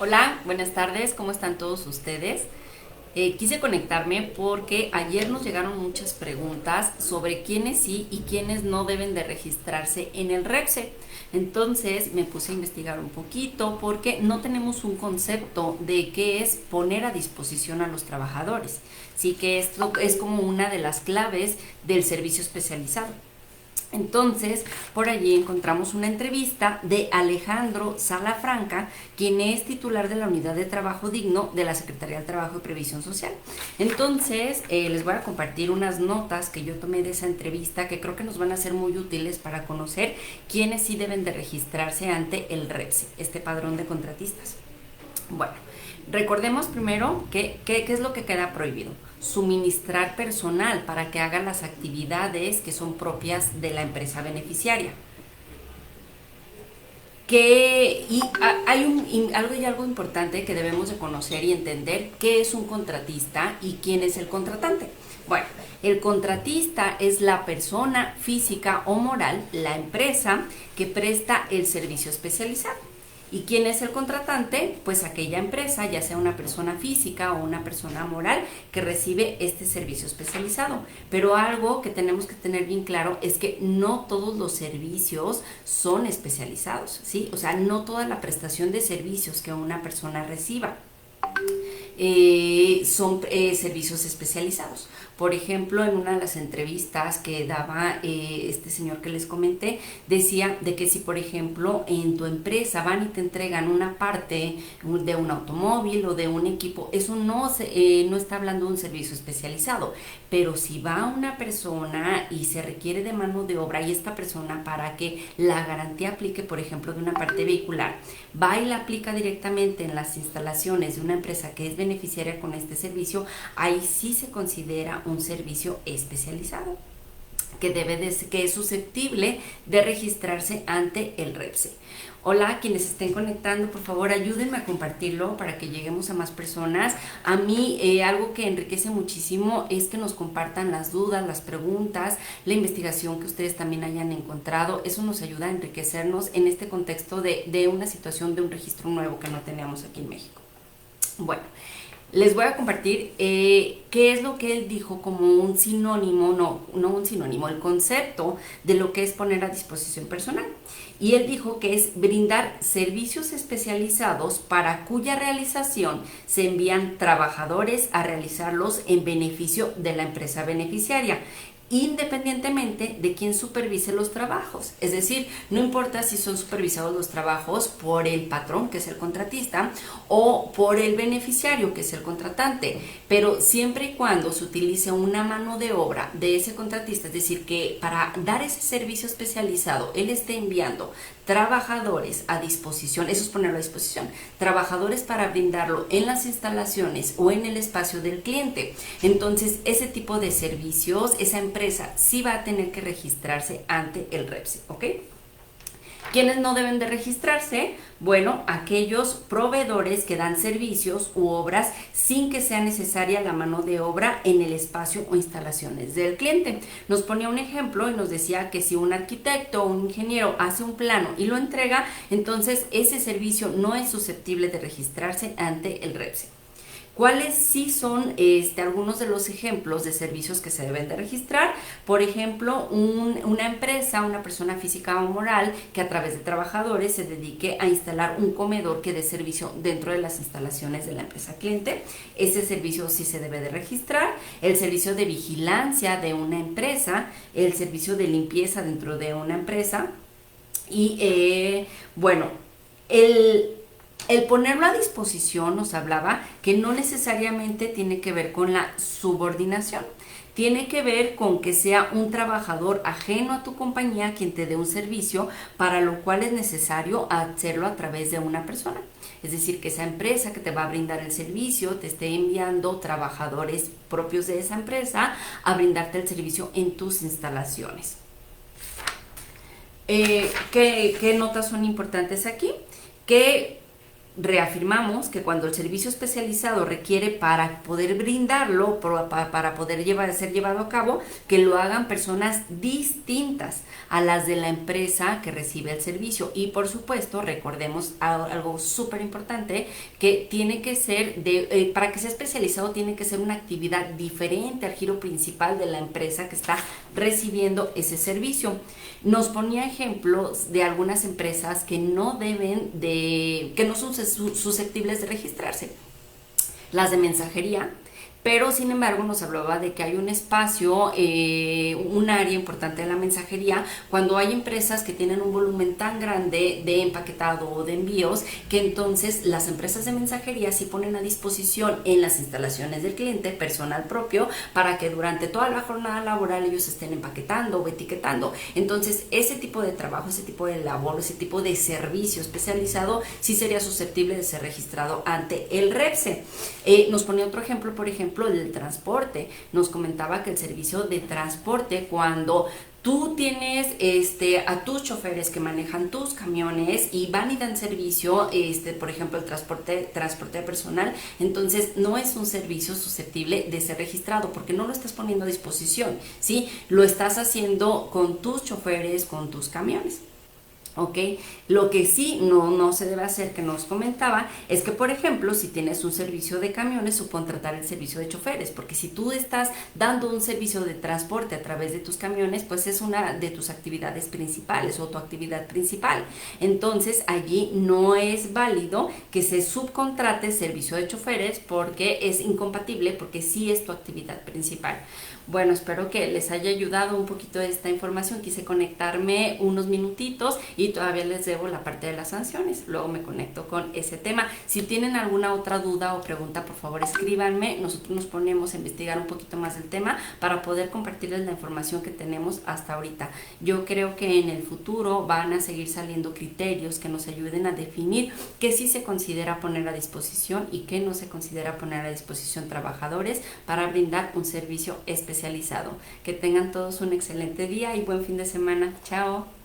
Hola, buenas tardes, ¿cómo están todos ustedes? Quise conectarme porque ayer nos llegaron muchas preguntas sobre quiénes sí y quiénes no deben de registrarse en el REPSE. Entonces me puse a investigar un poquito porque no tenemos un concepto de qué es poner a disposición a los trabajadores. Sí que esto es como una de las claves del servicio especializado. Entonces, por allí encontramos una entrevista de Alejandro Salafranca, quien es titular de la Unidad de Trabajo Digno de la Secretaría del Trabajo y Previsión Social. Entonces, les voy a compartir unas notas que yo tomé de esa entrevista que creo que nos van a ser muy útiles para conocer quiénes sí deben de registrarse ante el REPSE, este padrón de contratistas. Bueno, recordemos primero qué es lo que queda prohibido. Suministrar personal para que hagan las actividades que son propias de la empresa beneficiaria. Hay algo importante que debemos de conocer y entender: qué es un contratista y quién es el contratante. Bueno, el contratista es la persona física o moral, la empresa que presta el servicio especializado. ¿Y quién es el contratante? Pues aquella empresa, ya sea una persona física o una persona moral, que recibe este servicio especializado. Pero algo que tenemos que tener bien claro es que no todos los servicios son especializados, ¿sí? O sea, no toda la prestación de servicios que una persona reciba son servicios especializados. Por ejemplo, en una de las entrevistas que daba este señor que les comenté, decía de que si, por ejemplo, en tu empresa van y te entregan una parte de un automóvil o de un equipo, eso no está hablando de un servicio especializado. Pero si va una persona y se requiere de mano de obra, y esta persona, para que la garantía aplique, por ejemplo, de una parte vehicular, va y la aplica directamente en las instalaciones de una empresa que es beneficiaria con este servicio, ahí sí se considera un servicio especializado que es susceptible de registrarse ante el REPSE. Hola, quienes estén conectando, por favor ayúdenme a compartirlo para que lleguemos a más personas. A mí algo que enriquece muchísimo es que nos compartan las dudas, las preguntas, la investigación que ustedes también hayan encontrado. Eso nos ayuda a enriquecernos en este contexto de una situación de un registro nuevo que no teníamos aquí en México. Bueno, les voy a compartir qué es lo que él dijo como un sinónimo, no un sinónimo, el concepto de lo que es poner a disposición personal. Y él dijo que es brindar servicios especializados para cuya realización se envían trabajadores a realizarlos en beneficio de la empresa beneficiaria, independientemente de quién supervise los trabajos. Es decir, no importa si son supervisados los trabajos por el patrón, que es el contratista, o por el beneficiario, que es el contratante, pero siempre y cuando se utilice una mano de obra de ese contratista, es decir, que para dar ese servicio especializado él esté enviando trabajadores a disposición, eso es ponerlo a disposición, trabajadores para brindarlo en las instalaciones o en el espacio del cliente. Entonces, ese tipo de servicios, esa empresa sí va a tener que registrarse ante el REPSE, ¿ok? ¿Quiénes no deben de registrarse? Bueno, aquellos proveedores que dan servicios u obras sin que sea necesaria la mano de obra en el espacio o instalaciones del cliente. Nos ponía un ejemplo y nos decía que si un arquitecto o un ingeniero hace un plano y lo entrega, entonces ese servicio no es susceptible de registrarse ante el REPSE. ¿Cuáles sí son algunos de los ejemplos de servicios que se deben de registrar? Por ejemplo, una empresa, una persona física o moral que a través de trabajadores se dedique a instalar un comedor que dé servicio dentro de las instalaciones de la empresa cliente. Ese servicio sí se debe de registrar. El servicio de vigilancia de una empresa, el servicio de limpieza dentro de una empresa y bueno, el ponerlo a disposición nos hablaba que no necesariamente tiene que ver con la subordinación. Tiene que ver con que sea un trabajador ajeno a tu compañía quien te dé un servicio, para lo cual es necesario hacerlo a través de una persona. Es decir, que esa empresa que te va a brindar el servicio te esté enviando trabajadores propios de esa empresa a brindarte el servicio en tus instalaciones. ¿Qué notas son importantes aquí? Que Reafirmamos que cuando el servicio especializado requiere para poder brindarlo, para poder ser llevado a cabo, que lo hagan personas distintas a las de la empresa que recibe el servicio. Y por supuesto, recordemos algo súper importante, que tiene que ser, para que sea especializado, tiene que ser una actividad diferente al giro principal de la empresa que está recibiendo ese servicio. Nos ponía ejemplos de algunas empresas que no son susceptibles de registrarse. Las de mensajería, pero sin embargo nos hablaba de que hay un espacio, un área importante de la mensajería, cuando hay empresas que tienen un volumen tan grande de empaquetado o de envíos, que entonces las empresas de mensajería sí ponen a disposición en las instalaciones del cliente personal propio para que durante toda la jornada laboral ellos estén empaquetando o etiquetando. Entonces ese tipo de trabajo, ese tipo de labor, ese tipo de servicio especializado sí sería susceptible de ser registrado ante el REPSE. Nos ponía otro ejemplo, por ejemplo, del transporte. Nos comentaba que el servicio de transporte, cuando tú tienes a tus choferes que manejan tus camiones y van y dan servicio, por ejemplo, el transporte personal, entonces no es un servicio susceptible de ser registrado porque no lo estás poniendo a disposición, ¿sí? Lo estás haciendo con tus choferes, con tus camiones. ¿Ok? Lo que sí no se debe hacer, que nos comentaba, es que, por ejemplo, si tienes un servicio de camiones, subcontratar el servicio de choferes, porque si tú estás dando un servicio de transporte a través de tus camiones, pues es una de tus actividades principales o tu actividad principal. Entonces, allí no es válido que se subcontrate servicio de choferes porque es incompatible, porque sí es tu actividad principal. Bueno, espero que les haya ayudado un poquito esta información. Quise conectarme unos minutitos y todavía les debo la parte de las sanciones. Luego me conecto con ese tema. Si tienen alguna otra duda o pregunta, por favor escríbanme. Nosotros nos ponemos a investigar un poquito más del tema para poder compartirles la información que tenemos hasta ahorita. Yo creo que en el futuro van a seguir saliendo criterios que nos ayuden a definir qué sí se considera poner a disposición y qué no se considera poner a disposición trabajadores para brindar un servicio especializado. Que tengan todos un excelente día y buen fin de semana. Chao.